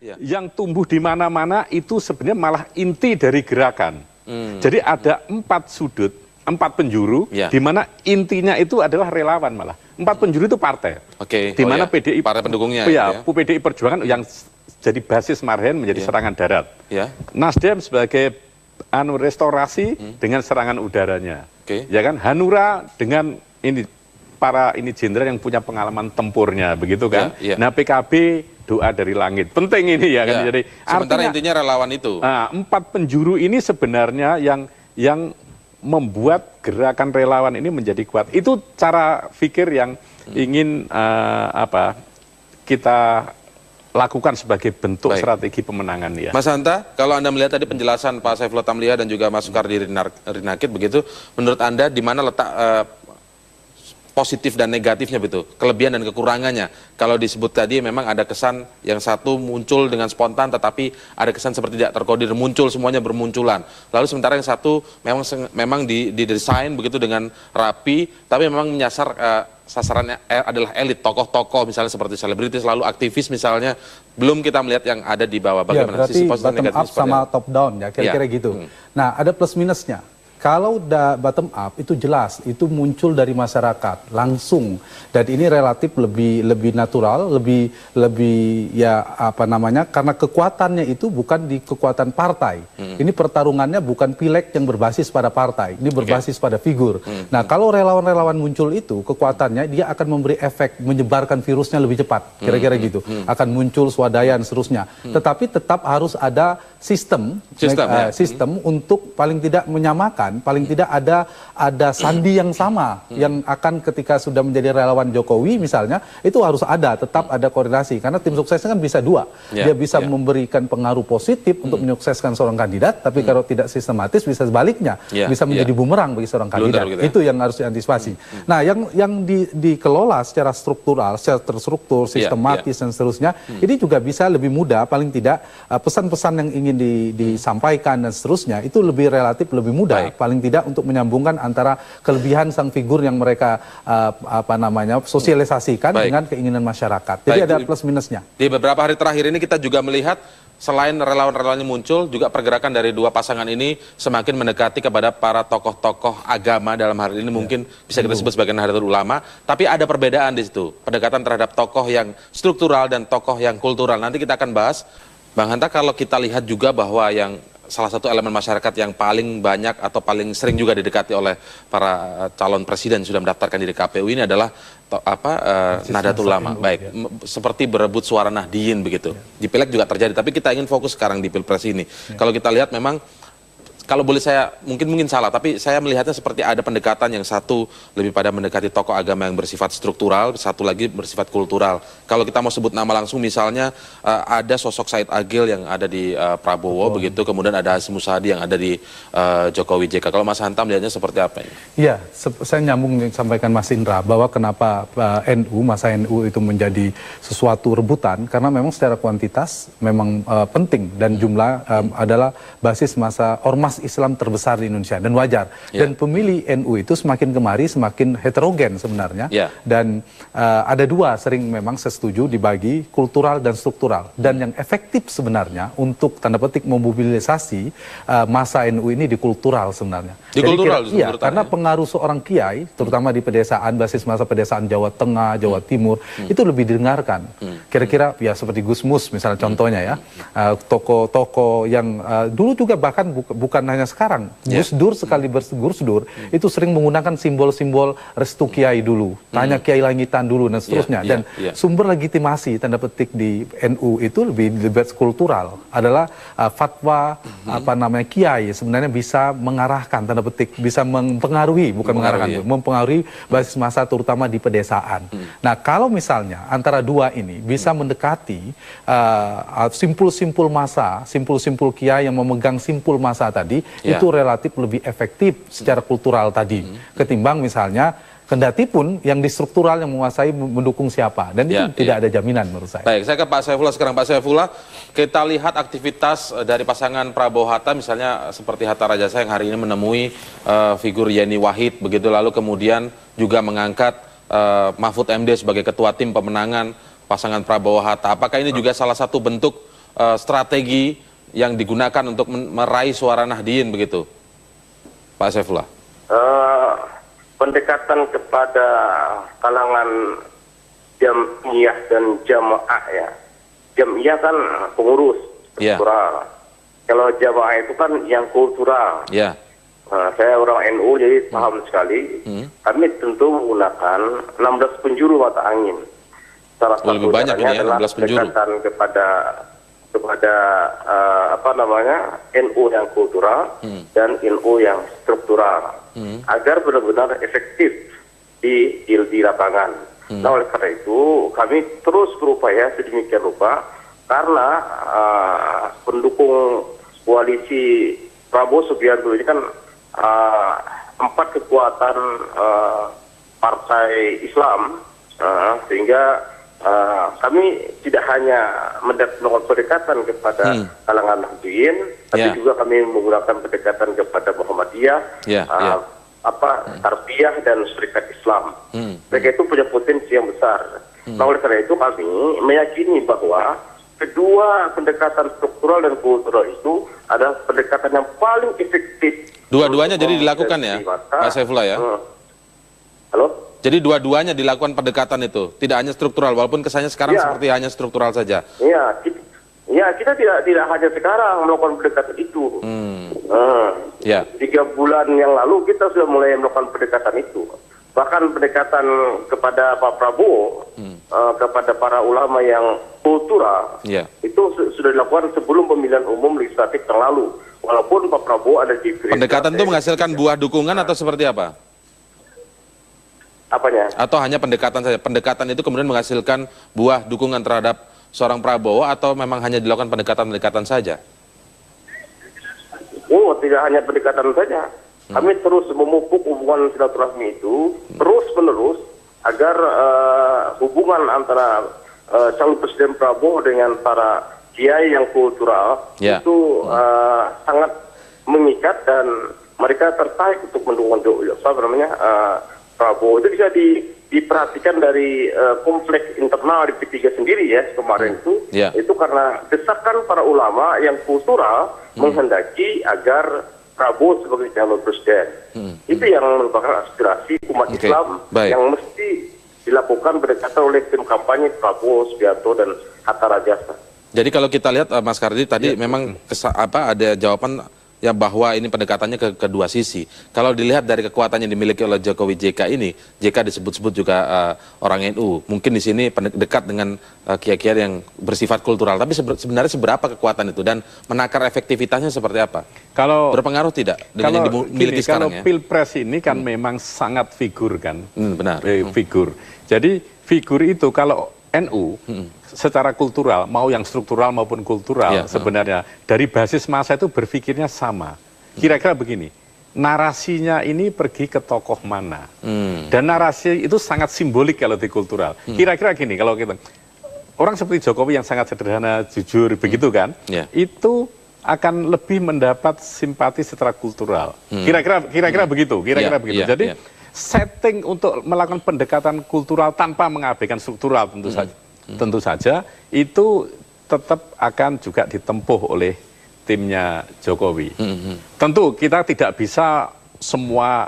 yang tumbuh di mana-mana itu sebenarnya malah inti dari gerakan. Jadi ada 4 sudut, 4 penjuru, di mana intinya itu adalah relawan malah. 4 penjuru itu partai. Di mana PDI, partai pendukungnya. PDI Perjuangan yang jadi basis Marhen menjadi serangan darat. Nasdem sebagai restorasi dengan serangan udaranya. Ya kan, Hanura dengan para jenderal yang punya pengalaman tempurnya, begitu kan. Nah, PKB doa dari langit. Penting ini ya kan. Jadi sementara intinya relawan itu. 4 penjuru ini sebenarnya yang membuat gerakan relawan ini menjadi kuat. Itu cara pikir yang ingin kita lakukan sebagai bentuk strategi pemenangan ya. Mas Hanta, kalau Anda melihat tadi penjelasan Pak Saifullah Tamliha dan juga Mas Soekardi Rinakit begitu, menurut Anda di mana letak positif dan negatifnya betul, kelebihan dan kekurangannya? Kalau disebut tadi memang ada kesan yang satu muncul dengan spontan, tetapi ada kesan seperti tidak terkodir, muncul semuanya bermunculan. Lalu sementara yang satu memang didesain begitu dengan rapi, tapi memang menyasar sasarannya adalah elit, tokoh-tokoh misalnya seperti selebritis, lalu aktivis misalnya. Belum kita melihat yang ada di bawah. Bagaimana sisi positif dan negatif sama top down ya, kira-kira gitu. Nah, ada plus minusnya. Kalau bottom up itu jelas, itu muncul dari masyarakat langsung, dan ini relatif lebih natural, lebih ya karena kekuatannya itu bukan di kekuatan partai. Ini pertarungannya bukan pileg yang berbasis pada partai, ini berbasis pada figur. Nah, kalau relawan-relawan muncul itu kekuatannya dia akan memberi efek menyebarkan virusnya lebih cepat, kira-kira gitu. Akan muncul swadaya dan seterusnya. Tetapi tetap harus ada sistem untuk paling tidak menyamakan, paling tidak ada sandi yang sama yang akan ketika sudah menjadi relawan Jokowi misalnya, itu harus tetap ada koordinasi, karena tim suksesnya kan bisa dua. Dia bisa memberikan pengaruh positif untuk menyukseskan seorang kandidat, tapi kalau tidak sistematis bisa sebaliknya, bisa menjadi bumerang bagi seorang kandidat. Itu yang harus diantisipasi. Nah, yang dikelola secara struktural, secara terstruktur, sistematis dan seterusnya, ini juga bisa lebih mudah, paling tidak pesan-pesan yang ingin disampaikan dan seterusnya itu relatif lebih mudah, paling tidak untuk menyambungkan antara kelebihan sang figur yang mereka sosialisasikan dengan keinginan masyarakat. Jadi ada plus minusnya. Di beberapa hari terakhir ini kita juga melihat selain relawan-relawan yang muncul, juga pergerakan dari dua pasangan ini semakin mendekati kepada para tokoh-tokoh agama, dalam hal ini mungkin bisa kita sebut sebagai Nahdlatul Ulama, tapi ada perbedaan di situ, pendekatan terhadap tokoh yang struktural dan tokoh yang kultural. Nanti kita akan bahas. Bang Hanta, kalau kita lihat juga bahwa yang salah satu elemen masyarakat yang paling banyak atau paling sering juga didekati oleh para calon presiden sudah mendaftarkan diri KPU ini adalah Nahdlatul Ulama, seperti berebut suara Nahdien begitu. Di Pileg juga terjadi, tapi kita ingin fokus sekarang di Pilpres ini. Kalau kita lihat memang, kalau boleh saya mungkin salah, tapi saya melihatnya seperti ada pendekatan yang satu lebih pada mendekati tokoh agama yang bersifat struktural, satu lagi bersifat kultural. Kalau kita mau sebut nama langsung, misalnya ada sosok Said Agil yang ada di Prabowo begitu, kemudian ada Hasyim Muzadi yang ada di Jokowi JK. Kalau Mas Hanta melihatnya seperti apa ini? Iya, saya nyambung yang disampaikan Mas Indra bahwa kenapa masa NU itu menjadi sesuatu rebutan, karena memang secara kuantitas memang penting, dan jumlah adalah basis masa ormas Islam terbesar di Indonesia, dan wajar. Dan pemilih NU itu semakin kemari semakin heterogen sebenarnya. Dan ada dua, sering memang setuju dibagi kultural dan struktural. Dan yang efektif sebenarnya untuk tanda petik memobilisasi masa NU ini di kultural sebenarnya. Di kultural, iya, karena pengaruh seorang kiai, terutama di pedesaan, basis masa pedesaan Jawa Tengah, Jawa Timur, itu lebih didengarkan. Kira-kira ya seperti Gus Mus misalnya contohnya ya, tokoh-tokoh yang dulu juga bahkan bukan hanya sekarang, Gus Dur sekali Gus Dur itu sering menggunakan simbol-simbol restu kiai dulu, tanya kiai langitan dulu dan seterusnya. Dan sumber legitimasi tanda petik di NU itu lebih kultural, adalah fatwa kiai sebenarnya bisa mengarahkan tanda petik, bisa mempengaruhi, bukan mengarahkan, mempengaruhi basis massa terutama di pedesaan. Nah, kalau misalnya antara dua ini bisa mendekati simpul-simpul massa, simpul-simpul kiai yang memegang simpul massa tadi, itu relatif lebih efektif secara kultural tadi, ketimbang misalnya kendati pun yang di struktural yang menguasai mendukung siapa, dan itu tidak ada jaminan menurut saya. Baik, saya ke Pak Saifullah sekarang. Pak Saifullah, kita lihat aktivitas dari pasangan Prabowo Hatta, misalnya seperti Hatta Rajasa yang hari ini menemui figur Yeni Wahid begitu, lalu kemudian juga mengangkat Mahfud MD sebagai ketua tim pemenangan pasangan Prabowo Hatta. Apakah ini juga salah satu bentuk strategi yang digunakan untuk meraih suara Nahdien begitu, Pak Saifullah? Pendekatan kepada kalangan Jam'iyah dan Jamaah ya. Jam'iyah kan pengurus kultural. Kalau Jamaah itu kan yang kultural. Saya orang NU jadi paham sekali. Kami tentu menggunakan 16 penjuru mata angin. Salah satu lebih banyak ini ya, 16 penjuru. Pendekatan kepada NU yang kultural dan NU yang struktural agar benar-benar efektif di lapangan. Nah, oleh karena itu kami terus berupaya sedemikian rupa karena pendukung koalisi Prabowo Subianto ini kan 4 kekuatan partai Islam, sehingga kami tidak hanya melakukan pendekatan kepada kalangan Nahdien, tapi juga kami menggunakan pendekatan kepada Muhammadiyah, Tarbiyah dan Serikat Islam. Mereka itu punya potensi yang besar. Nah, oleh karena itu kami meyakini bahwa kedua pendekatan struktural dan kultural itu adalah pendekatan yang paling efektif. Dua-duanya jadi dilakukan ya, Pak Saifullah ya? Halo? Jadi dua-duanya dilakukan pendekatan itu, tidak hanya struktural, walaupun kesannya sekarang seperti hanya struktural saja. Iya, kita tidak hanya sekarang melakukan pendekatan itu. 3 bulan yang lalu kita sudah mulai melakukan pendekatan itu. Bahkan pendekatan kepada Pak Prabowo, kepada para ulama yang kultural, itu sudah dilakukan sebelum pemilihan umum legislatif yang lalu. Walaupun Pak Prabowo ada di pendekatan itu menghasilkan buah dukungan atau seperti apa? Apanya? Atau hanya pendekatan saja? Pendekatan itu kemudian menghasilkan buah dukungan terhadap seorang Prabowo atau memang hanya dilakukan pendekatan-pendekatan saja? Oh, tidak hanya pendekatan saja. Kami terus memupuk hubungan silaturahmi itu terus-menerus agar hubungan antara calon Presiden Prabowo dengan para kiai yang kultural itu sangat mengikat dan mereka tertarik untuk mendukung Prabowo. Itu bisa diperhatikan dari konflik internal di P3 sendiri ya kemarin itu karena desakan para ulama yang kultural menghendaki agar Prabowo sebagai calon presiden. Itu yang merupakan aspirasi umat Islam yang mesti dilakukan berdasarkan oleh tim kampanye Prabowo Subianto dan Hatta Rajasa. Jadi kalau kita lihat Mas Kardi tadi memang ada jawaban ya bahwa ini pendekatannya ke kedua sisi. Kalau dilihat dari kekuatan yang dimiliki oleh Jokowi JK ini, JK disebut-sebut juga orang NU. Mungkin di sini dekat dengan kiai-kiai yang bersifat kultural. Tapi sebenarnya seberapa kekuatan itu dan menakar efektivitasnya seperti apa? Kalau berpengaruh tidak dengan yang dimiliki sekarang ya? Kalau Pilpres ini kan memang sangat figur kan. Benar. Figur. Jadi figur itu kalau NU secara kultural, mau yang struktural maupun kultural sebenarnya dari basis massa itu berpikirnya sama. Kira-kira begini, narasinya ini pergi ke tokoh mana? Dan narasi itu sangat simbolik kalau di kultural. Kira-kira gini, kalau kita orang seperti Jokowi yang sangat sederhana, jujur, begitu kan? Itu akan lebih mendapat simpati secara kultural. Kira-kira begitu. Begitu. Jadi setting untuk melakukan pendekatan kultural tanpa mengabaikan struktural tentu saja itu tetap akan juga ditempuh oleh timnya Jokowi. Tentu kita tidak bisa semua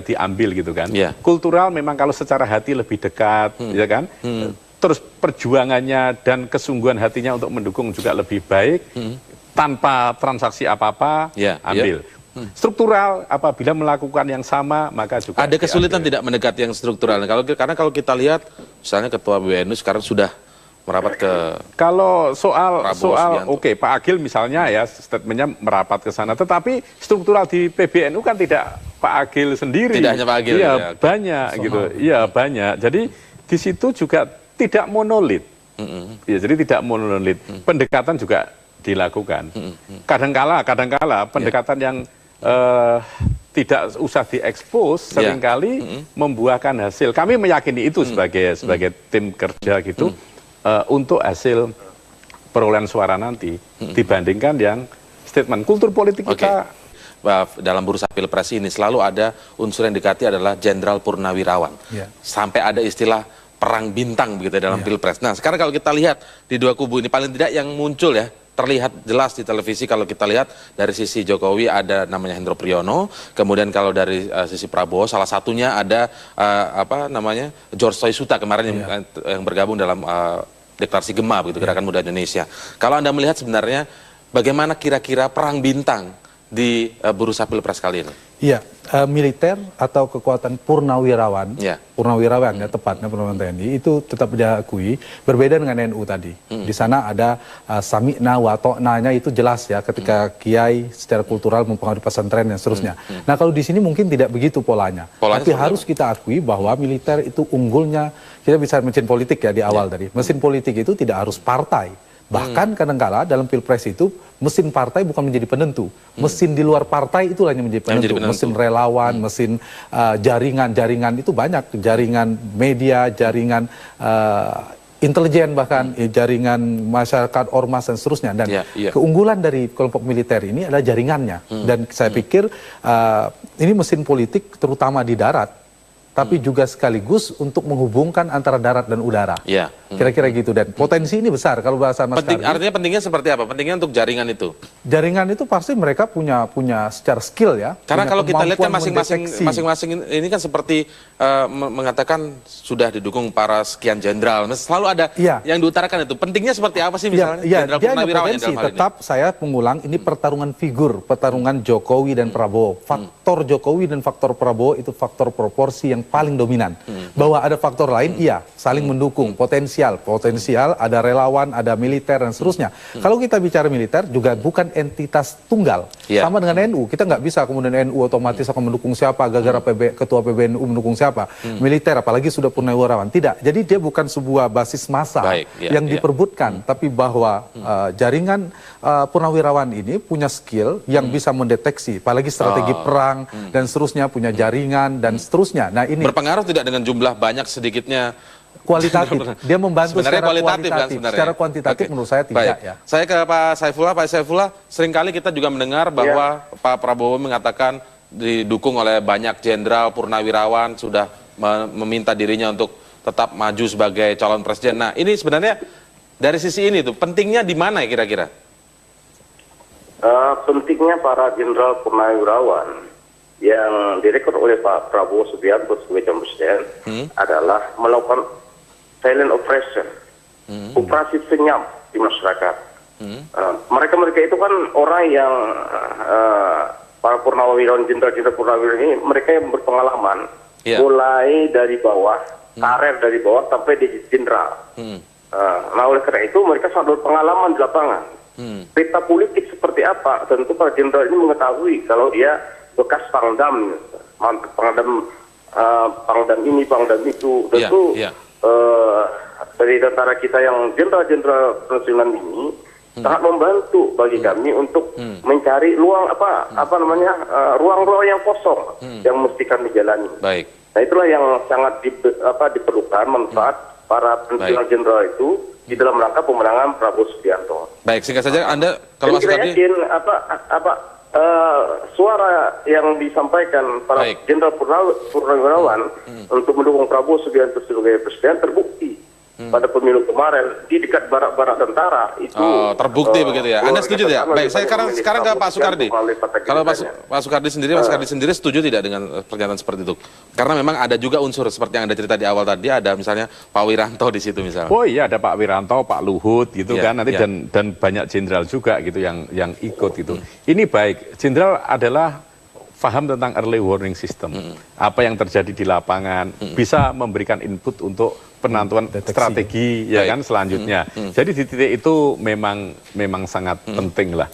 diambil gitu kan. Kultural memang kalau secara hati lebih dekat, ya kan. Terus perjuangannya dan kesungguhan hatinya untuk mendukung juga lebih baik tanpa transaksi apa-apa, ambil. Struktural apabila melakukan yang sama maka juga ada kesulitan tidak mendekati yang struktural. Karena kalau kita lihat misalnya ketua BNU sekarang sudah merapat ke soal Pak Agil misalnya ya statementnya merapat ke sana, tetapi struktural di PBNU kan tidak Pak Agil sendiri. Tidak hanya Pak Agil. Iya, banyak gitu. Iya, banyak. Jadi di situ juga tidak monolit. Ya, jadi tidak monolit. Pendekatan juga dilakukan. Kadangkala pendekatan yang tidak usah diekspos seringkali membuahkan hasil. Kami meyakini itu sebagai tim kerja gitu untuk hasil perolehan suara nanti dibandingkan yang statement kultur politik kita. Dalam bursa pilpres ini selalu ada unsur yang dekati adalah Jenderal Purnawirawan. Sampai ada istilah perang bintang begitu dalam Pilpres. Nah, sekarang kalau kita lihat di dua kubu ini paling tidak yang muncul ya terlihat jelas di televisi, kalau kita lihat dari sisi Jokowi ada namanya Hendro Priyono, kemudian kalau dari sisi Prabowo salah satunya ada George Soeisuta kemarin yang bergabung dalam deklarasi Gema begitu, Gerakan Muda Indonesia. Kalau Anda melihat sebenarnya bagaimana kira-kira perang bintang di bursa Pilpres kali ini? Iya, militer atau kekuatan purnawirawan, purnawirawan ya tepatnya purnawirawan TNI itu tetap diakui, berbeda dengan NU tadi. Di sana ada sami'na wa ta'nanya itu jelas ya ketika kiai secara kultural mempengaruhi pesantren dan seterusnya. Nah kalau di sini mungkin tidak begitu polanya. Tapi harus kita akui bahwa militer itu unggulnya, kita bisa mesin politik ya di awal tadi. Mesin politik itu tidak harus partai. Bahkan kadang-kala dalam Pilpres itu mesin partai bukan menjadi penentu. Mesin di luar partai itulah yang menjadi penentu. Mesin relawan, mesin jaringan itu banyak. Jaringan media, jaringan intelijen bahkan, jaringan masyarakat, ormas dan seterusnya. Dan keunggulan dari kelompok militer ini adalah jaringannya. Dan saya pikir ini mesin politik terutama di darat. Tapi juga sekaligus untuk menghubungkan antara darat dan udara. Kira-kira gitu. Dan potensi ini besar kalau bahasa Mas Kardi. Artinya pentingnya seperti apa? Pentingnya untuk jaringan itu? Jaringan itu pasti mereka punya secara skill ya. Karena kalau kita lihat kan masing-masing ini kan seperti mengatakan sudah didukung para sekian jenderal. Selalu ada yang diutarakan itu. Pentingnya seperti apa sih misalnya? Jenderal Purnawirawan dalam hal ini. Tetap saya mengulang, ini pertarungan figur, pertarungan Jokowi dan Prabowo. Faktor Jokowi dan faktor Prabowo itu faktor proporsi yang paling dominan. Bahwa ada faktor lain, saling mendukung, potensial, ada relawan, ada militer dan seterusnya. Kalau kita bicara militer juga bukan entitas tunggal. Sama dengan NU, kita nggak bisa kemudian NU otomatis akan mendukung siapa, gara-gara ketua PBNU mendukung siapa. Militer apalagi sudah purnawirawan. Tidak. Jadi dia bukan sebuah basis massa yang diperbutkan, tapi bahwa jaringan purnawirawan ini punya skill yang bisa mendeteksi, apalagi strategi perang dan seterusnya, punya jaringan dan seterusnya. Nah, ini berpengaruh tidak dengan jumlah banyak sedikitnya? Kualitatif. Dia membantu secara kualitatif. Kan sebenarnya. Secara kuantitatif menurut saya tidak. Ya. Saya ke Pak Saifullah. Pak Saifullah, seringkali kita juga mendengar bahwa Pak Prabowo mengatakan didukung oleh banyak jenderal purnawirawan, sudah meminta dirinya untuk tetap maju sebagai calon presiden. Nah, ini sebenarnya dari sisi ini tuh pentingnya di mana ya kira-kira? Pentingnya para jenderal purnawirawan yang direkrut oleh Pak Prabowo Subianto sebagai calon presiden adalah melakukan silent operation, operasi senyap di masyarakat. Mereka itu kan orang yang para purnawirawan, jenderal-jenderal purnawirawan ini, mereka yang berpengalaman mulai dari bawah, karir dari bawah sampai di jenderal. Nah oleh karena itu mereka sangat berpengalaman di lapangan. Peta politik seperti apa? Tentu para jenderal ini mengetahui kalau dia bekas pangdam ini, pangdam itu. Tentu dari tentara kita yang jenderal-jenderal pensiunan ini sangat membantu bagi kami untuk mencari ruang-ruang yang kosong yang mesti kami jalani. Nah itulah yang sangat diperlukan manfaat para pensiunan jenderal itu di dalam rangka pemenangan Prabowo Subianto. Baik, singkat saja Anda kalau kita yakin suara yang disampaikan para jenderal purnawirawan untuk mendukung Prabowo Subianto sebagai presiden terbukti pada pemilu kemarin di dekat barak-barak tentara itu. Terbukti begitu ya. Anda setuju tidak? Baik, saya sekarang ke Pak Soekardi. Kalau Pak Soekardi sendiri setuju tidak dengan pernyataan seperti itu? Karena memang ada juga unsur seperti yang Anda cerita di awal tadi, ada misalnya Pak Wiranto di situ misalnya. Oh iya, ada Pak Wiranto, Pak Luhut gitu kan nanti dan banyak jenderal juga gitu yang ikut gitu. Ini baik. Jenderal adalah paham tentang early warning system. Apa yang terjadi di lapangan, bisa memberikan input untuk penentuan strategi ya kan selanjutnya. Jadi di titik itu memang sangat penting lah.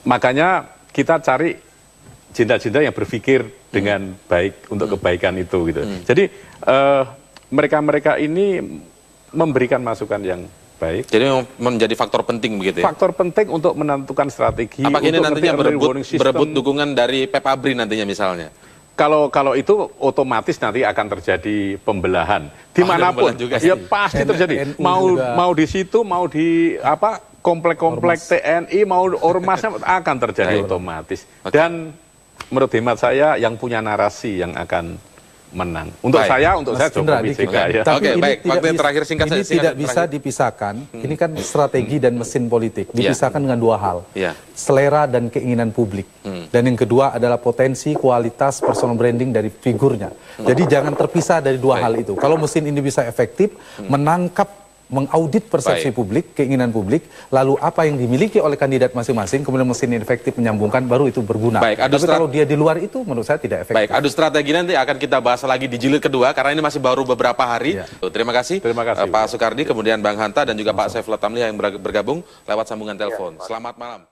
Makanya kita cari jenderal-jenderal yang berpikir dengan baik untuk kebaikan itu gitu. Jadi mereka-mereka ini memberikan masukan yang baik. Jadi menjadi faktor penting begitu ya? Faktor penting untuk menentukan strategi. Apakah ini nantinya berebut dukungan dari Pepabri nantinya misalnya? Kalau itu otomatis nanti akan terjadi pembelahan dimanapun ya pasti terjadi mau di situ mau di komplek-komplek TNI mau ormasnya akan terjadi otomatis dan menurut hemat saya yang punya narasi yang akan menang. Untuk saya Jokowi JK ya. Oke, baik. Waktu yang terakhir singkat ini tidak bisa dipisahkan. Ini kan strategi dan mesin politik. Dipisahkan dengan dua hal. Selera dan keinginan publik. Dan yang kedua adalah potensi, kualitas, personal branding dari figurnya. Jadi jangan terpisah dari dua hal itu. Kalau mesin ini bisa efektif menangkap, mengaudit persepsi publik, keinginan publik, lalu apa yang dimiliki oleh kandidat masing-masing, kemudian mesin efektif menyambungkan, baru itu berguna. Baik, tapi kalau dia di luar itu, menurut saya tidak efektif. Baik, adu strategi nanti akan kita bahas lagi di jilid kedua, karena ini masih baru beberapa hari. Terima kasih Pak Soekardi, kemudian Bang Hanta, dan juga Pak Saifullah Tamliha yang bergabung lewat sambungan telepon. Selamat malam.